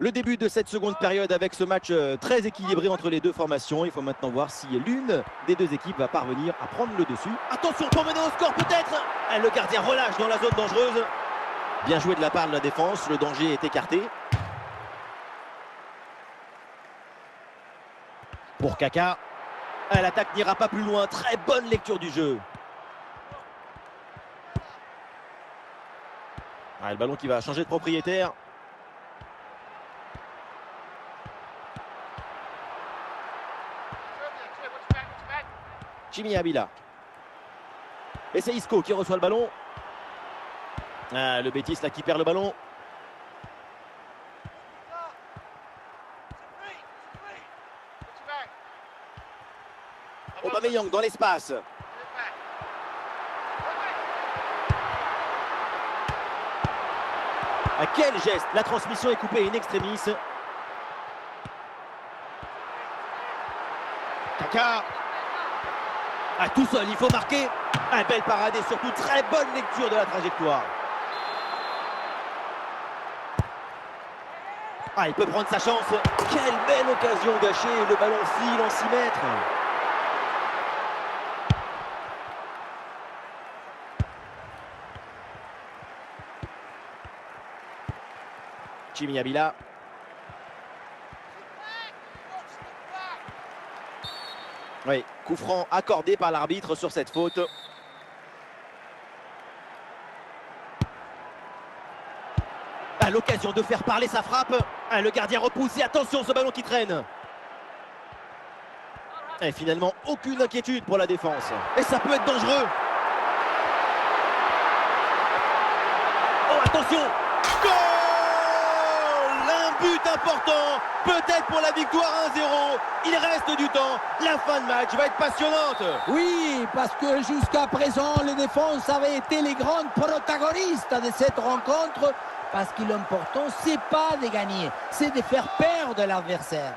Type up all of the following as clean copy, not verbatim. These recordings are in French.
Le début de cette seconde période avec ce match très équilibré entre les deux formations. Il faut maintenant voir si l'une des deux équipes va parvenir à prendre le dessus. Attention pour mener au score peut-être. Le gardien relâche dans la zone dangereuse. Bien joué de la part de la défense, le danger est écarté. Pour Kaka. L'attaque n'ira pas plus loin, très bonne lecture du jeu. Le ballon qui va changer de propriétaire. Jimmy Abila. Et c'est Isco qui reçoit le ballon. Le Betis là qui perd le ballon. Aubameyang dans l'espace. Quel geste! La transmission est coupée in extremis. Kaka. Tout seul, il faut marquer. Belle parade et surtout très bonne lecture de la trajectoire. Il peut prendre sa chance. Quelle belle occasion gâchée. Le ballon file en 6 mètres. Jimmy Abila. Oui, coup franc accordé par l'arbitre sur cette faute. L'occasion de faire parler sa frappe. Le gardien repousse et attention ce ballon qui traîne. Et finalement, aucune inquiétude pour la défense. Et ça peut être dangereux. Oh, attention! Goal! Un but important, peut-être pour la victoire 1-0. Il reste du temps. La fin de match va être passionnante. Oui, parce que jusqu'à présent, les défenses avaient été les grandes protagonistes de cette rencontre. Parce que l'important, c'est pas de gagner, c'est de faire perdre l'adversaire.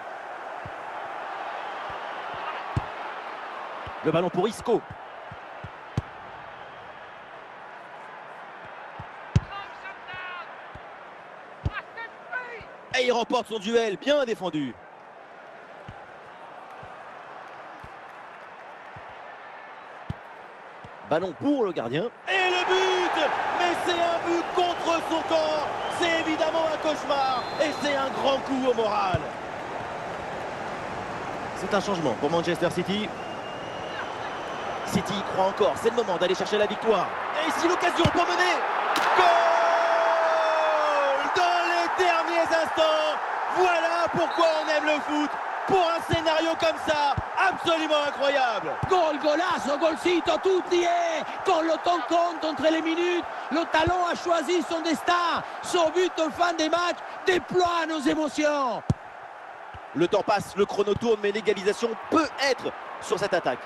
Le ballon pour Isco. Et il remporte son duel, bien défendu. Ballon pour le gardien. Et le but! Mais c'est un but contre son camp. C'est évidemment un cauchemar. Et c'est un grand coup au moral. C'est un changement pour Manchester City. City y croit encore. C'est le moment d'aller chercher la victoire. Et ici l'occasion pour mener. Goal! Dans les derniers instants. Voilà pourquoi on aime le foot. Pour un scénario comme ça, absolument incroyable. Gol, golazo, golcito, tutti et quand le temps compte entre les minutes, le talon a choisi son destin. Son but en fin de match déploie nos émotions. Le temps passe, le chrono tourne, mais l'égalisation peut être sur cette attaque.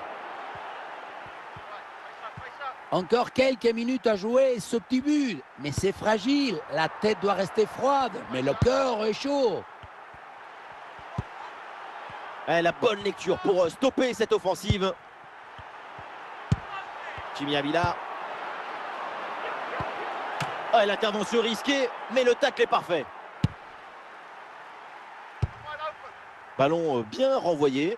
Encore quelques minutes à jouer, ce petit but, mais c'est fragile. La tête doit rester froide, mais le cœur est chaud. La bonne lecture pour stopper cette offensive. Jimmy Abila. L'intervention risquée, mais le tacle est parfait. Ballon bien renvoyé.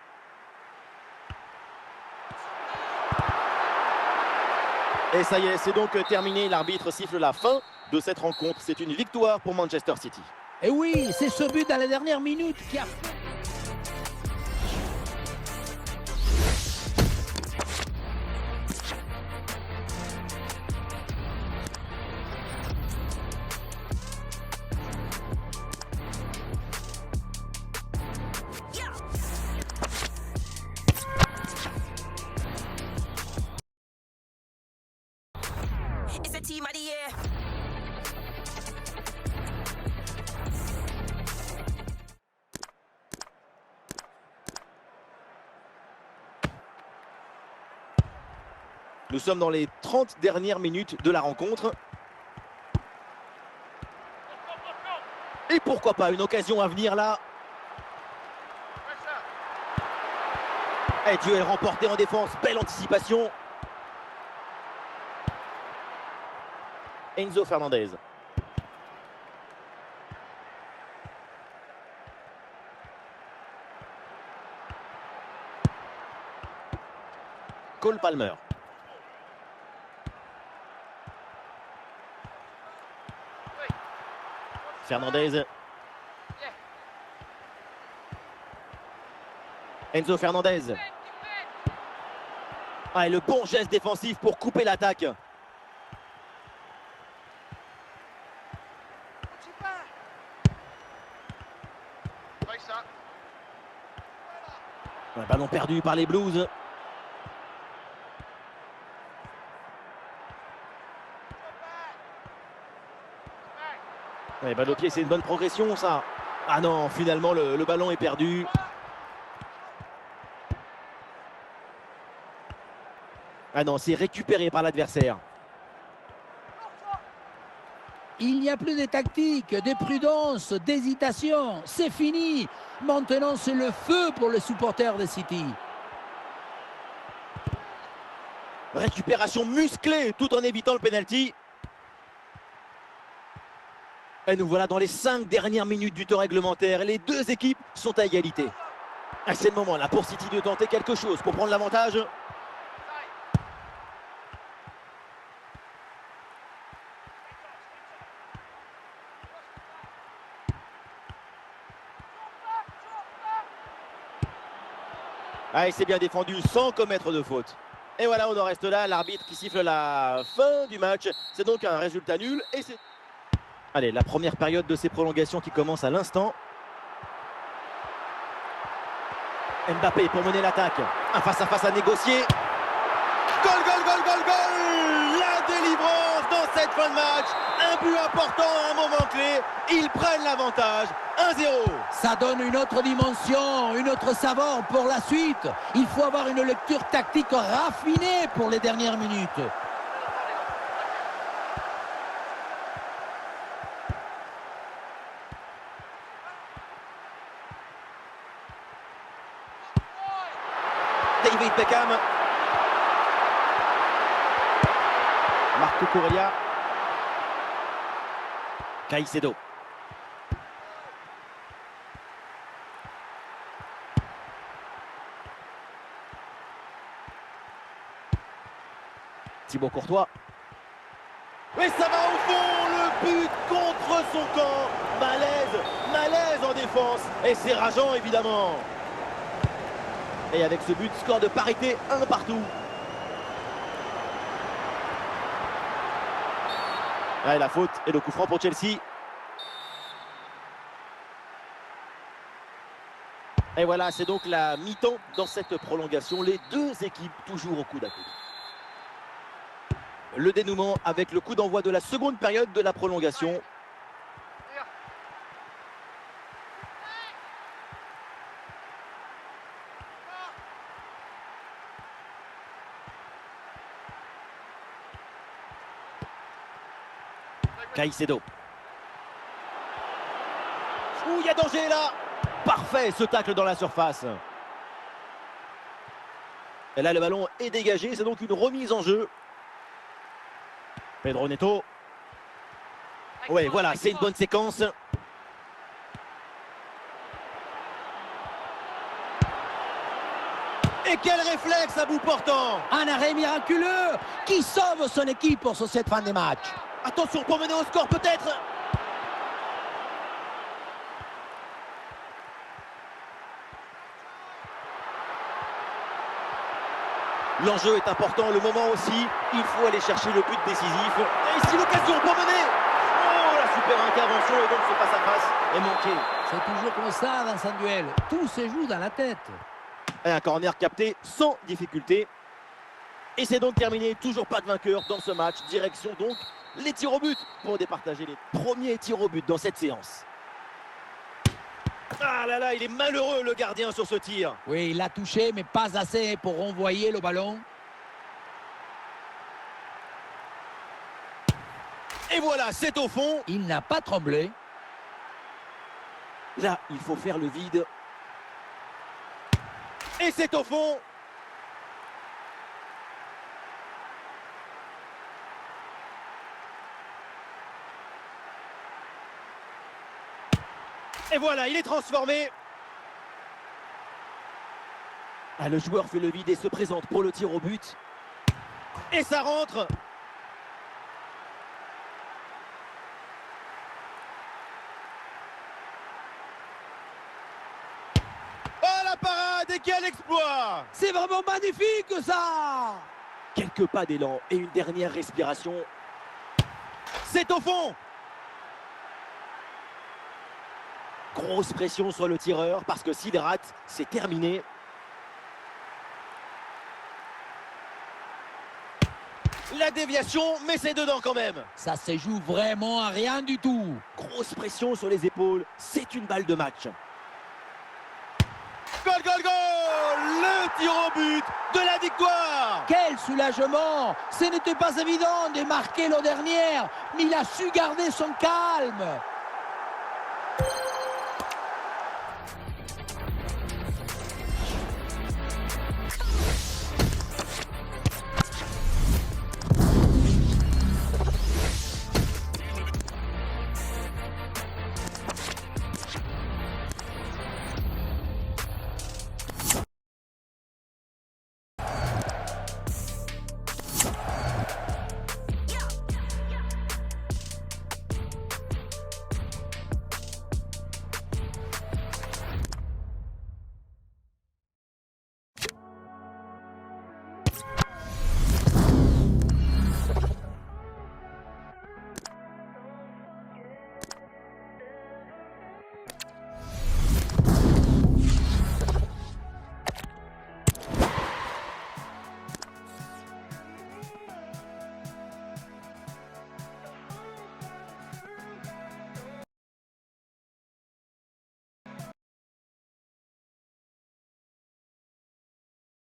Et ça y est, c'est donc terminé. L'arbitre siffle la fin de cette rencontre. C'est une victoire pour Manchester City. Et oui, c'est ce but dans les dernières minutes qui a... It's the team of the year. Nous sommes dans les 30 dernières minutes de la rencontre. Et pourquoi pas une occasion à venir là. Et duel remporté en défense, belle anticipation. Enzo Fernandez. Cole Palmer. Fernandez. Enzo Fernandez. Ah, et le bon geste défensif pour couper l'attaque. Un ballon perdu par les Blues. Ouais, balle au pied, c'est une bonne progression, ça. Ah non, finalement, le ballon est perdu. Ah non, c'est récupéré par l'adversaire. Il n'y a plus de tactique, de prudence, d'hésitation. C'est fini. Maintenant, c'est le feu pour les supporters de City. Récupération musclée tout en évitant le penalty. Et nous voilà dans les 5 dernières minutes du temps réglementaire. Les deux équipes sont à égalité. Ah, c'est le moment là pour City de tenter quelque chose pour prendre l'avantage. Ah, et c'est bien défendu sans commettre de faute. Et voilà, on en reste là. L'arbitre qui siffle la fin du match. C'est donc un résultat nul. Et c'est... Allez, la première période de ces prolongations qui commence à l'instant. Mbappé pour mener l'attaque. Un face-à-face à négocier. Goal, goal, goal, goal, goal! La délivrance dans cette fin de match. Un but important à un moment clé. Ils prennent l'avantage. 1-0. Ça donne une autre dimension, une autre saveur pour la suite. Il faut avoir une lecture tactique raffinée pour les dernières minutes. David Beckham. Marco Correa. Caicedo. Thibaut Courtois. Et ça va au fond, le but contre son camp. Malaise en défense. Et c'est rageant évidemment. Et avec ce but, score de parité, 1 partout. Ouais, la faute et le coup franc pour Chelsea. Et voilà, c'est donc la mi-temps dans cette prolongation. Les deux équipes toujours au coude à coude. Le dénouement avec le coup d'envoi de la seconde période de la prolongation. Caicedo. Ouh, il y a danger là. Parfait ce tacle dans la surface. Et là, le ballon est dégagé. C'est donc une remise en jeu. Pedro Neto. Ouais, voilà, c'est une bonne séquence. Et quel réflexe à bout portant. Un arrêt miraculeux qui sauve son équipe pour cette fin de match. Attention pour mener au score peut-être. L'enjeu est important, le moment aussi. Il faut aller chercher le but décisif. Et ici l'occasion pour mener. Oh, la super intervention et donc ce face-à-face est manqué. C'est toujours comme ça dans un duel. Tout se joue dans la tête. Et un corner capté sans difficulté. Et c'est donc terminé. Toujours pas de vainqueur dans ce match. Direction donc les tirs au but pour départager les premiers tirs au but dans cette séance. Ah là là, il est malheureux le gardien sur ce tir. Oui, il l'a touché, mais pas assez pour renvoyer le ballon. Et voilà, c'est au fond. Il n'a pas tremblé. Là, il faut faire le vide. Et c'est au fond. Et voilà, il est transformé. Ah, le joueur fait le vide et se présente pour le tir au but. Et ça rentre. Oh la parade et quel exploit! C'est vraiment magnifique ça! Quelques pas d'élan et une dernière respiration. C'est au fond! Grosse pression sur le tireur parce que s'il rate, c'est terminé. La déviation, mais c'est dedans quand même. Ça se joue vraiment à rien du tout. Grosse pression sur les épaules, c'est une balle de match. Goal, goal, goal! Le tir au but de la victoire! Quel soulagement! Ce n'était pas évident de marquer l'an dernière, mais il a su garder son calme.